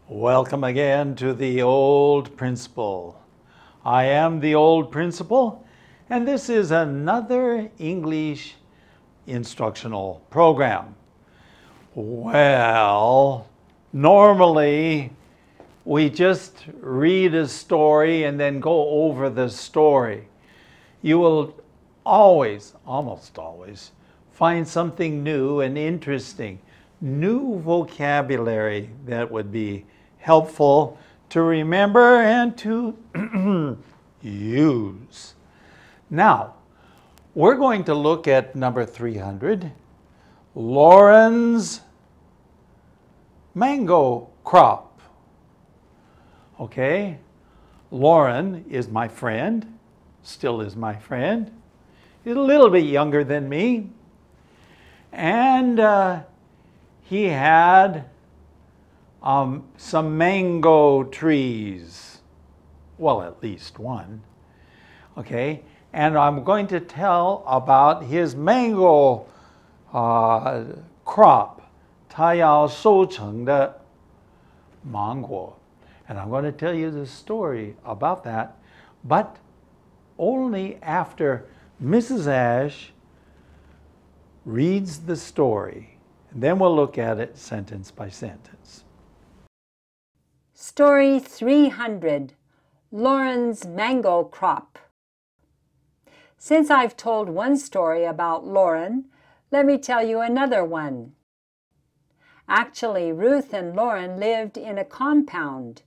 Welcome again to the Old Principal. I am the Old Principal, and this is another English instructional program. Well, normally we just read a story and then go over the story. You will always, almost always, find something new and interesting, new vocabulary that would be helpful to remember and to use. Now, we're going to look at number 300, Lauren's mango crop. Okay, Lauren is my friend, still is my friend. He's a little bit younger than me, and he had some mango trees. Well, at least one. Okay, and I'm going to tell about his mango crop. 他要收成的芒果. And I'm going to tell you the story about that, but only after Mrs. Ash reads the story. And then we'll look at it sentence by sentence. Story 300, Lauren's mango crop. Since I've told one story about Lauren, let me tell you another one. Actually, Ruth and Lauren lived in a compound.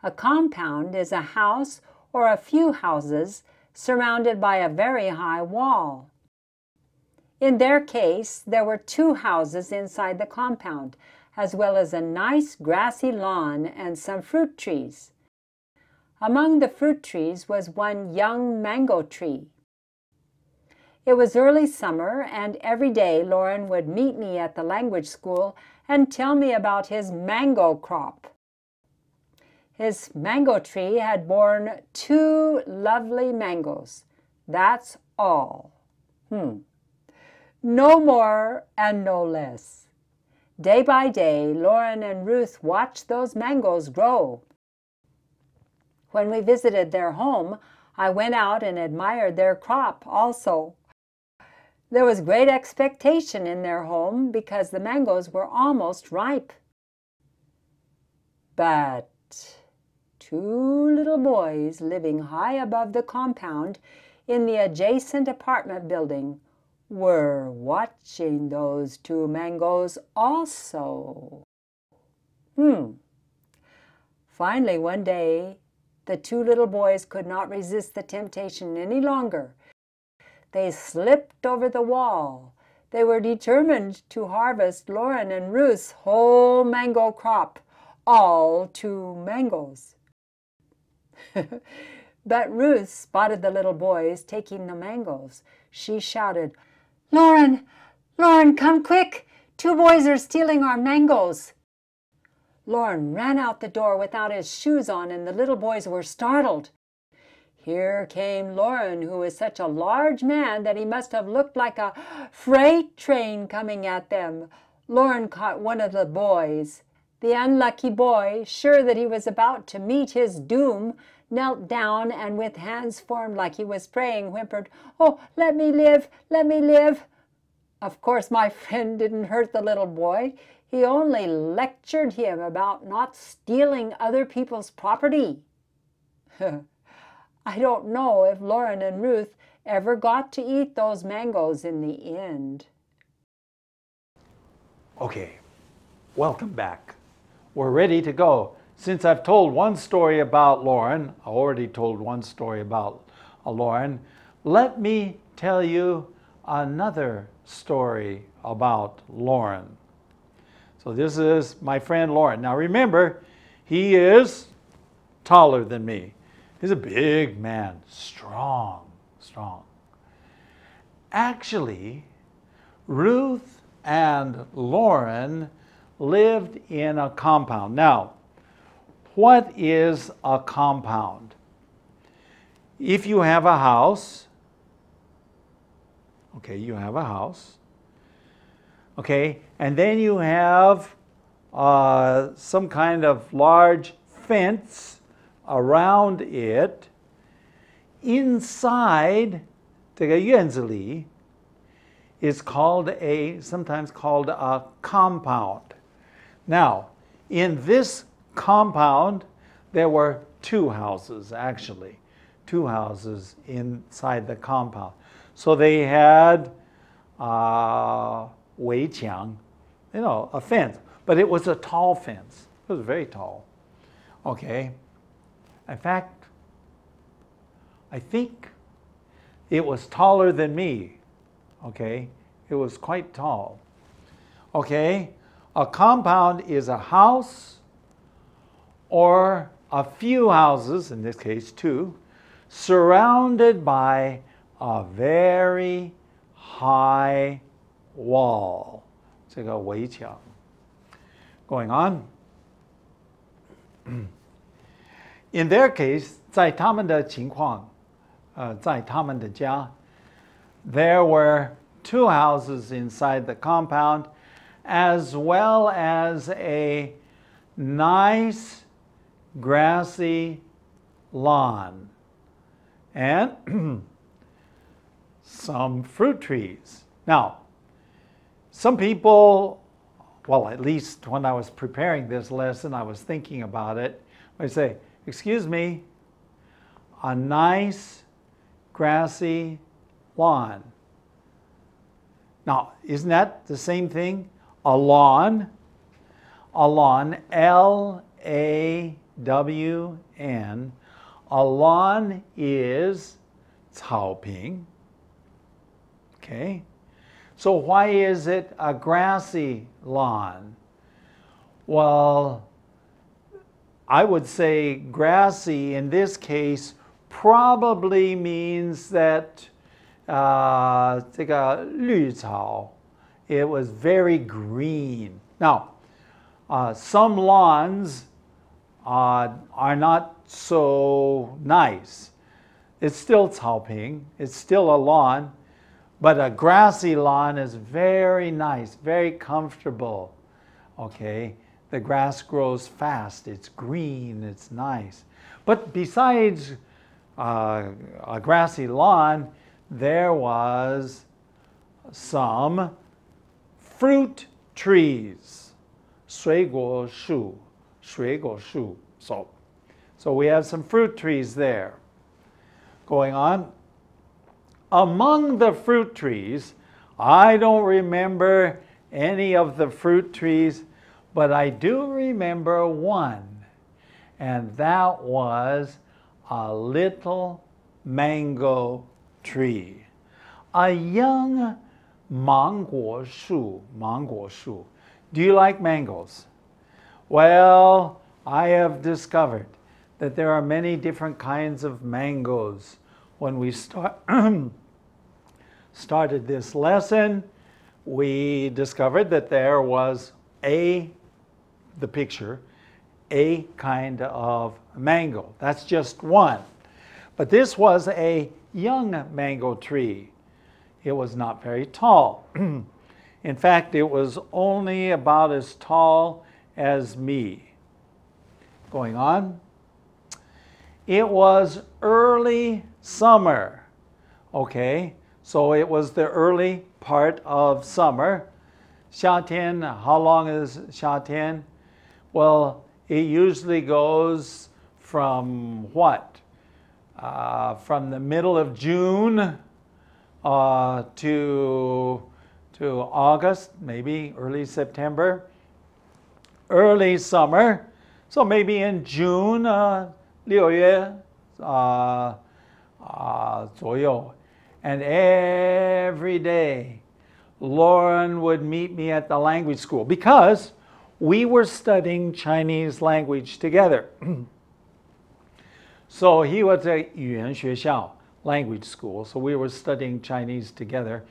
A compound is a house or a few houses surrounded by a very high wall. In their case, there were 2 houses inside the compound, as well as a nice grassy lawn and some fruit trees. Among the fruit trees was one young mango tree. It was early summer, and every day Lauren would meet me at the language school and tell me about his mango crop. His mango tree had borne 2 lovely mangoes. That's all. No more and no less. Day by day, Lauren and Ruth watched those mangoes grow. When we visited their home, I went out and admired their crop also. There was great expectation in their home because the mangoes were almost ripe. But 2 little boys living high above the compound in the adjacent apartment building were watching those 2 mangoes also. Finally, one day, the 2 little boys could not resist the temptation any longer. They slipped over the wall. They were determined to harvest Lauren and Ruth's whole mango crop, all 2 mangoes. But Ruth spotted the little boys taking the mangoes. She shouted, "Lauren, Lauren, come quick! 2 boys are stealing our mangoes." Lauren ran out the door without his shoes on, and the little boys were startled. Here came Lauren, who was such a large man that he must have looked like a freight train coming at them. Lauren caught one of the boys. The unlucky boy, sure that he was about to meet his doom, knelt down and with hands formed like he was praying, whimpered, "Oh, let me live, let me live." Of course, my friend didn't hurt the little boy. He only lectured him about not stealing other people's property. I don't know if Lauren and Ruth ever got to eat those mangoes in the end. Okay, welcome back. We're ready to go. Since I've told one story about Lauren, I already told one story about Lauren, let me tell you another story about Lauren. So this is my friend Lauren. Now remember, he is taller than me. He's a big man, strong. Actually, Ruth and Lauren lived in a compound. Now, what is a compound? If you have a house, okay, you have a house, okay, and then you have some kind of large fence around it. Inside 这个院子里 is sometimes called a compound. Now, in this compound, there were two houses, actually. Two houses inside the compound. So they had 围墙, a fence. But it was a tall fence. It was very tall. Okay. In fact, I think it was taller than me. Okay. It was quite tall. Okay. A compound is a house or a few houses, in this case two, surrounded by a very high wall. 这个围墙. Going on. In their case, 在他们的情况, 在他们的家, there were two houses inside the compound, as well as a nice grassy lawn and some fruit trees. Now, some people, well, at least when I was preparing this lesson, I was thinking about it. I say, excuse me, a nice grassy lawn. Now, isn't that the same thing? A lawn, L-A-W-N. A lawn is 草坪. Okay? So why is it a grassy lawn? Well, I would say grassy in this case probably means that 这个绿草, it was very green. Now, some lawns are not so nice. It's still 草坪, it's still a lawn, but a grassy lawn is very nice, very comfortable. Okay, the grass grows fast, it's green, it's nice. But besides a grassy lawn, there was some fruit trees, 水果树. So we have some fruit trees there. Going on. Among the fruit trees, I don't remember any of the fruit trees, but I do remember one, and that was a little mango tree. A young 芒果树. Do you like mangoes? Well, I have discovered that there are many different kinds of mangoes. When we started this lesson, we discovered that there was the picture, a kind of mango. That's just one. But this was a young mango tree. It was not very tall. In fact, it was only about as tall as me. Going on. It was early summer. Okay, so it was the early part of summer. 夏天, how long is 夏天? Well, it usually goes from what? From the middle of June to August, maybe early September. Early summer, so maybe in June, 6月左右. And every day, Lauren would meet me at the language school because we were studying Chinese language together. So he was at 语言学校, language school, so we were studying Chinese together.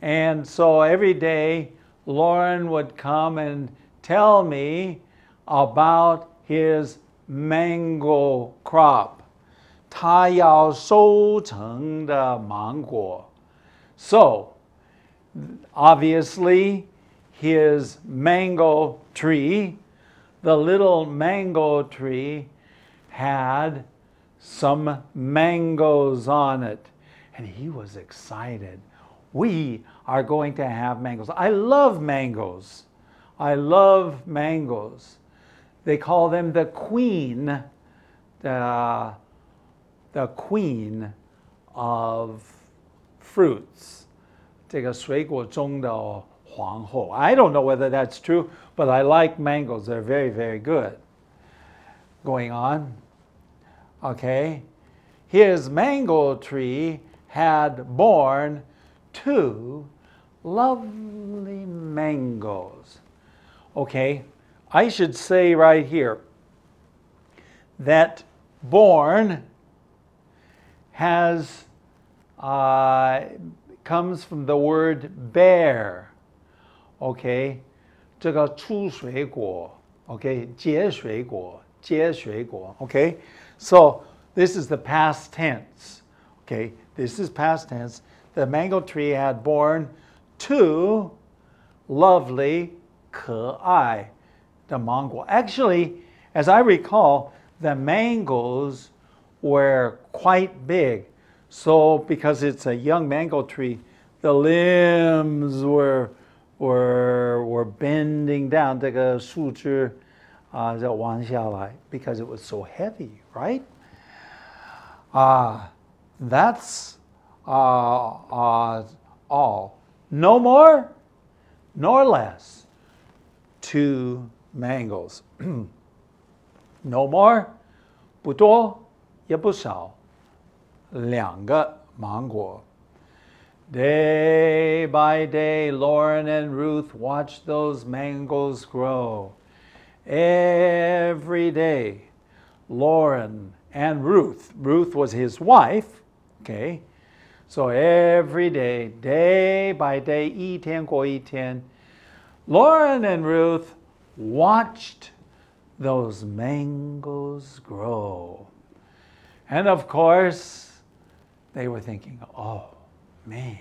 And so every day, Lauren would come and tell me about his mango crop. 他要收成的芒果. So, obviously, his mango tree. The little mango tree had some mangoes on it, and he was excited. We are going to have mangoes. I love mangoes. I love mangoes. They call them the queen, the queen of fruits. 这个水果中的皇后. I don't know whether that's true, but I like mangoes. They're very, very good. Going on. Okay. His mango tree had borne 2 lovely mangoes. Okay. I should say right here that born has comes from the word bear. Okay, 这个出水果 okay, 结水果 okay, so this is the past tense. Okay, this is past tense. The mango tree had borne 2 lovely 可爱 the mango. Actually, as I recall, the mangoes were quite big. So because it's a young mango tree, the limbs were bending down. 这个树枝在弯下来 because it was so heavy, right? That's all. No more, nor less. 2 mangoes. No more, 不多也不少 2个芒果 Day by day, Lauren and Ruth watched those mangoes grow. Every day, Lauren and Ruth was his wife, okay? So every day, day by day, 一天过一天, Lauren and Ruth watched those mangoes grow. And of course, they were thinking, oh, man,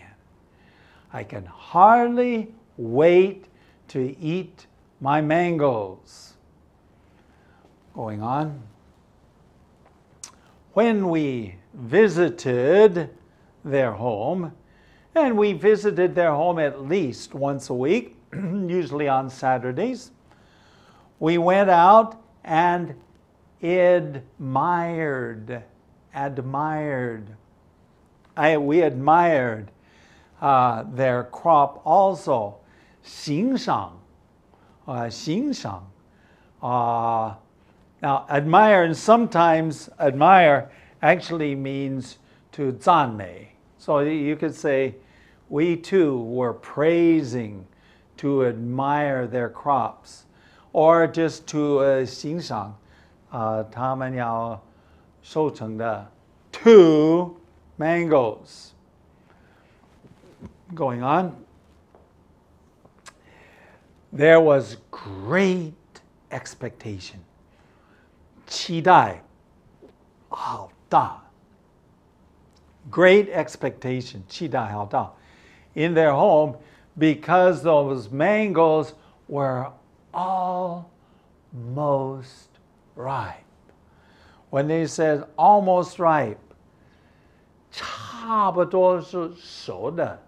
I can hardly wait to eat my mangoes. Going on. When we visited their home, and we visited their home at least once a week, usually on Saturdays, we went out and admired. We admired their crop also. 欣赏. Now, admire, and sometimes admire actually means to 赞美. So you could say, we too were praising, to admire their crops, or just to 欣赏他们要收成的 2 mangoes. Going on. There was great expectation. 期待好大. Great expectation. 期待好大. In their home, because those mangoes were almost ripe. When they said almost ripe, 差不多是熟的.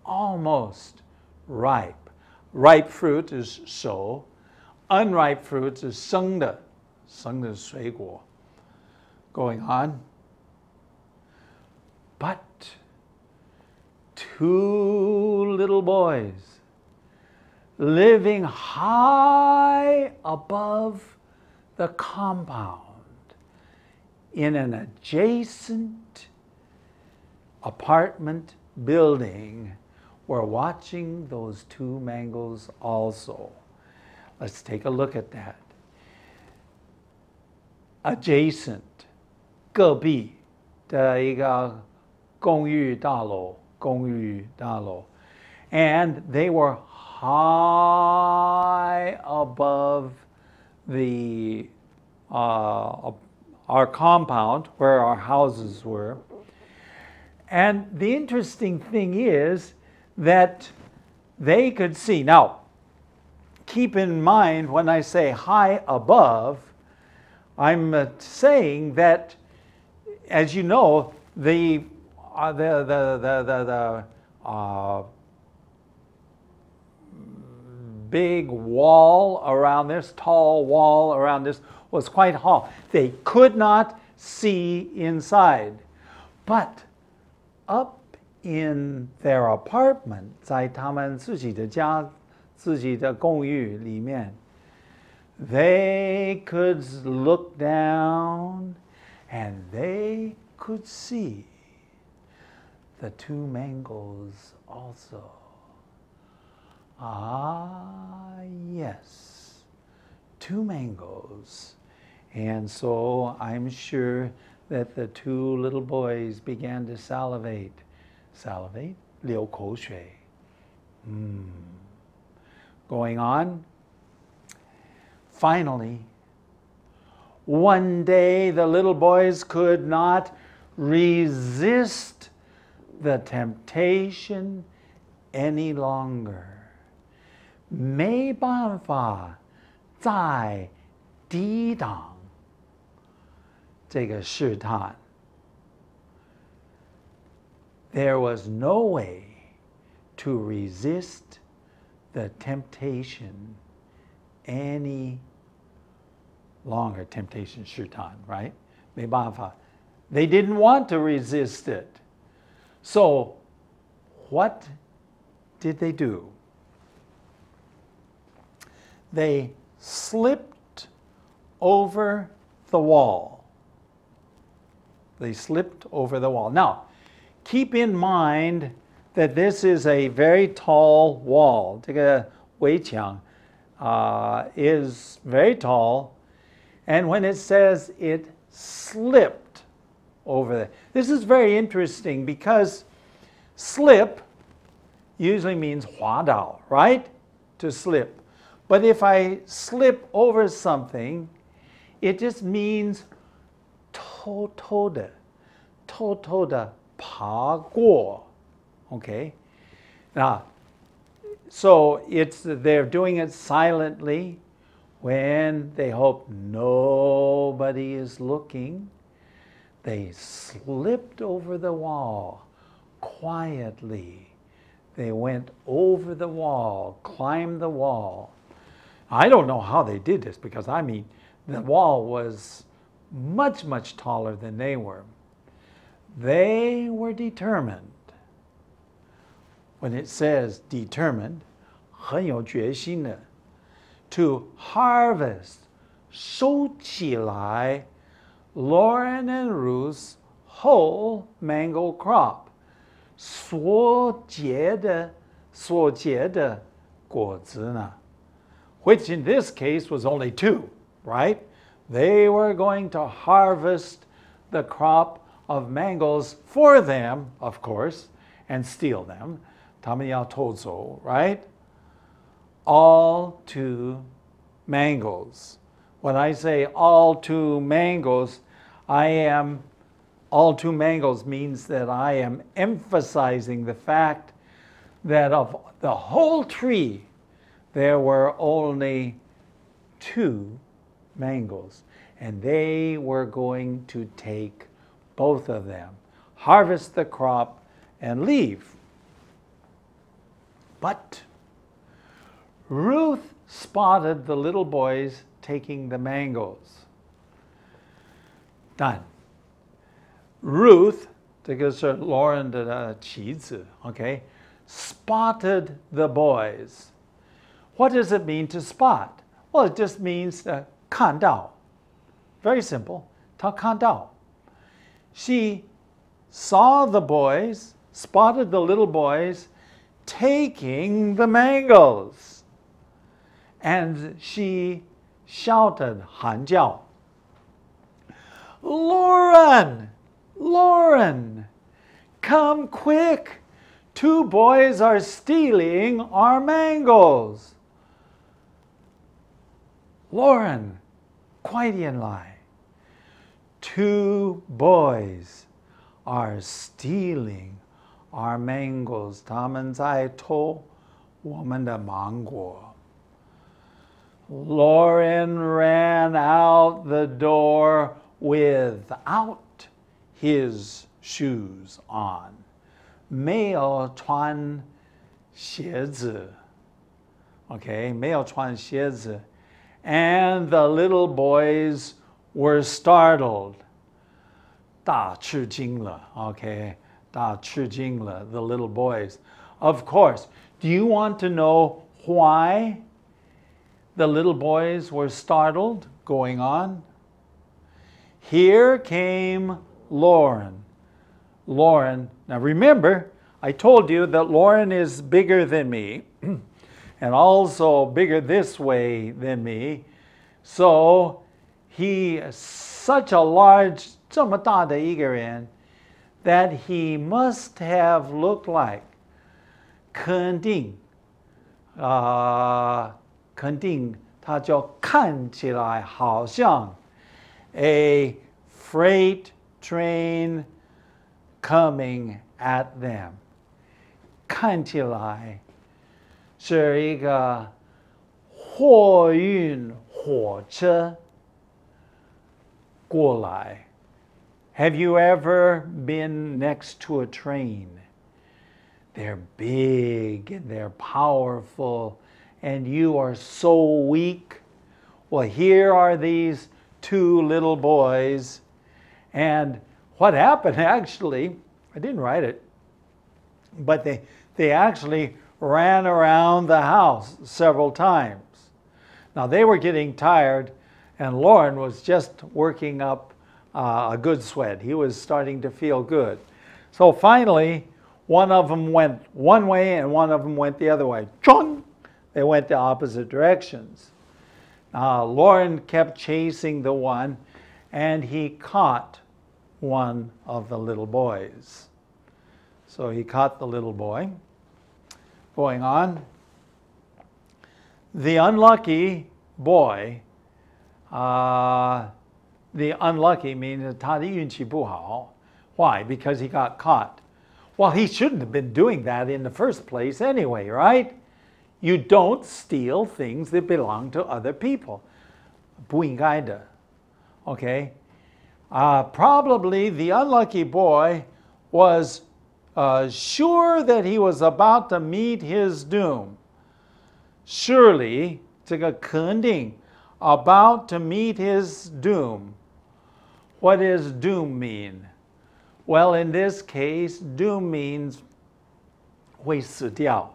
Almost ripe. Ripe fruit is 熟. Unripe fruit is 生的. 生的水果. Going on. But 2 little boys living high above the compound in an adjacent apartment building were watching those 2 mangoes also. Let's take a look at that. Adjacent, 隔壁的一个公寓大楼. And they were high above the our compound where our houses were. And the interesting thing is that they could see. Now, keep in mind when I say high above, I'm saying that, as you know, the big wall around this, tall wall around this, was quite tall. They could not see inside. But up in their apartment, 在他们自己的家、自己的公寓里面, they could look down and they could see the two Mangles also. Ah, yes, two Mangles. And so I'm sure that the two little boys began to salivate. Salivate? 流口水. Going on. Finally, one day the little boys could not resist the temptation any longer. 没办法再抵挡这个试探. There was no way to resist the temptation any longer. Temptation, 试探, right? 没办法. They didn't want to resist it. So, what did they do? They slipped over the wall. They slipped over the wall. Now, keep in mind that this is a very tall wall. 这个围墙 is very tall. And when it says it slipped over there, this is very interesting because slip usually means 滑倒, right? To slip. But if I slip over something, it just means 偷偷的爬过. Okay? Now, so they're doing it silently when they hope nobody is looking. They slipped over the wall quietly. They went over the wall, climbed the wall. I don't know how they did this because, I mean, the wall was much, much taller than they were. They were determined. When it says determined, 很有决心的, to harvest, 收起来, Lauren and Ruth's whole mango crop, 所结的果子呢, which in this case was only 2, right? They were going to harvest the crop of mangoes for them, of course, and steal them. 他们要偷走, right? All 2 mangoes. When I say all 2 mangoes, all 2 mangoes means that I am emphasizing the fact that of the whole tree, there were only 2 mangoes, and they were going to take both of them, harvest the crop, and leave. But Ruth spotted the little boys taking the mangoes. Done. Ruth, 这个是 Lauren 的妻子, okay, spotted the boys. What does it mean to spot? Well, it just means 看到. Very simple. 她看到. She saw the boys, spotted the little boys taking the mangoes. And she shouted, 喊叫, Lauren! Lauren! Come quick! 2 boys are stealing our mangoes. Lauren, 快点来. 2 boys are stealing our mangoes. 他们在偷我们的芒果. Lauren ran out the door without his shoes on. 没有穿鞋子. Okay, 没有穿鞋子. And the little boys were startled. 大吃惊了. Okay, 大吃惊了, the little boys. Of course, do you want to know why the little boys were startled? Going on. Here came Lauren. Lauren, now remember, I told you that Lauren is bigger than me and also bigger this way than me. So he is such a large, 这么大的一个人, that he must have looked like 肯定他就看起来好像 a freight train coming at them. 看起来是一个货运火车过来. Have you ever been next to a train? They're big and they're powerful and you are so weak. Well, here are these two little boys. And what happened actually, I didn't write it, but they actually ran around the house several times. Now they were getting tired and Lauren was just working up a good sweat. He was starting to feel good. So finally, one of them went one way and one of them went the other way. Chung! They went the opposite directions. Lauren kept chasing the one and he caught one of the little boys. So he caught the little boy. Going on. The unlucky boy, the unlucky means 他的运气不好. Why? Because he got caught. Well, he shouldn't have been doing that in the first place anyway, right? You don't steal things that belong to other people. 不应该的. Okay? Probably the unlucky boy was sure that he was about to meet his doom. Surely, 这个肯定, about to meet his doom. What does doom mean? Well, in this case, doom means 会死掉.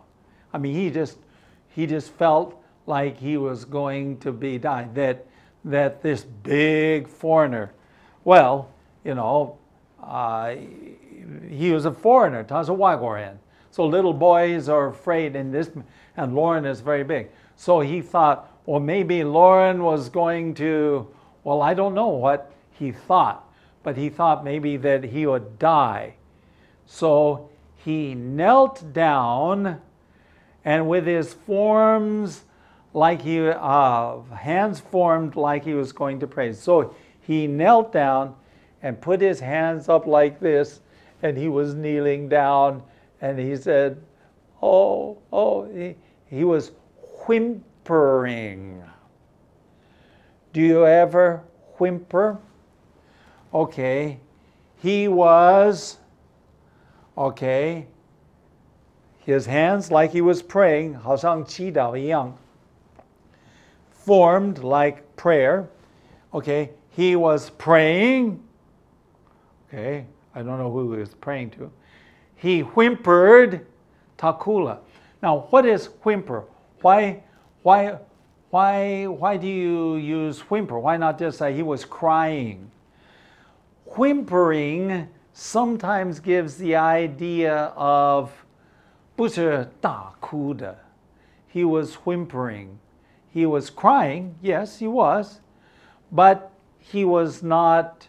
I mean, he just felt like he was going to be died. That this big foreigner, well, you know, he was a foreigner. 他是外国人. So little boys are afraid, and Lauren is very big. So he thought, well, maybe Lauren was going to, well, I don't know what he thought, but he thought maybe that he would die. So he knelt down, and with his forms like hands formed like he was going to pray. So he knelt down and put his hands up like this, and he was kneeling down, and he said, he was whimpering. Do you ever whimper? Okay, he was, okay, his hands like he was praying, 好像祈祷一样, formed like prayer. Okay, he was praying. Okay, I don't know who he was praying to. He whimpered, takula. Now, what is whimper? Why do you use whimper? Why not just say he was crying? Whimpering sometimes gives the idea of 不是大哭的. He was whimpering. He was crying, yes, he was, but he was not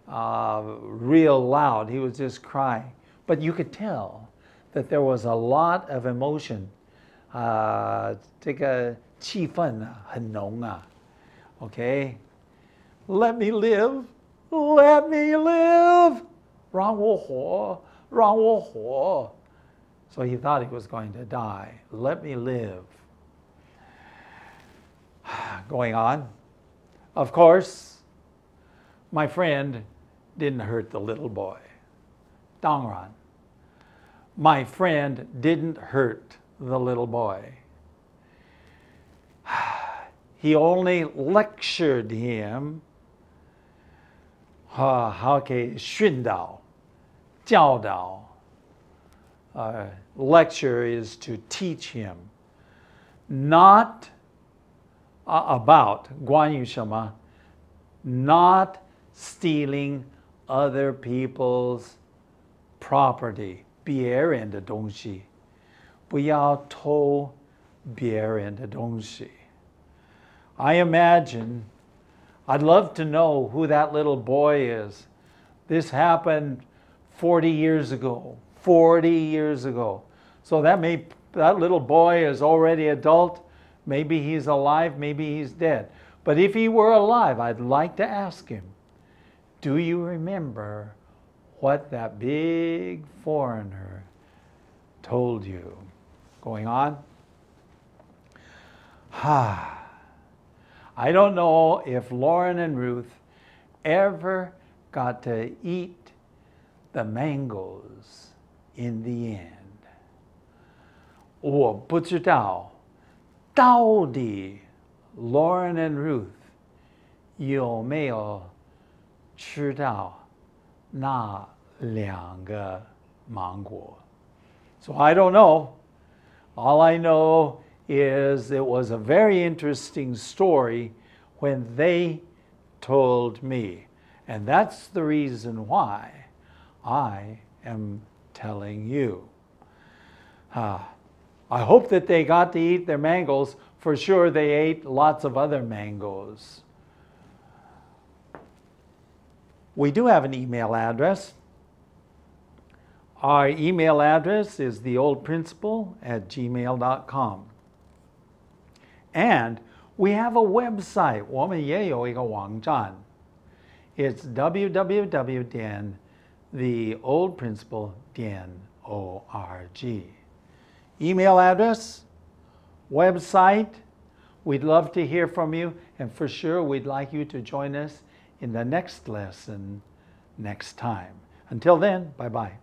real loud. He was just crying. But you could tell that there was a lot of emotion. 这个气氛很浓啊. Okay? Let me live. Let me live. 让我活. 让我活. So he thought he was going to die. Let me live. Going on. Of course, my friend didn't hurt the little boy. 当然, my friend didn't hurt the little boy. He only lectured him. how可以训导, 教导. Lecture is to teach him, not about 关于什么, not stealing other people's property, 别人的东西，不要偷别人的东西。I imagine, I'd love to know who that little boy is. This happened 40 years ago. 40 years ago. So that little boy is already adult. Maybe he's alive, maybe he's dead. But if he were alive, I'd like to ask him, do you remember what that big foreigner told you? Going on. I don't know if Lauren and Ruth ever got to eat the mangoes in the end. 我不知道到底 Lauren and Ruth 有没有吃到那两个芒果. So I don't know. All I know is it was a very interesting story when they told me. And that's the reason why I am telling you. I hope that they got to eat their mangoes. For sure, they ate lots of other mangoes. We do have an email address. Our email address is theoldprinciple@gmail.com. And we have a website. 我们也有一个网站. It's www.theoldprinciple.org. Email address, website. We'd love to hear from you, and for sure we'd like you to join us in the next lesson next time. Until then, bye-bye.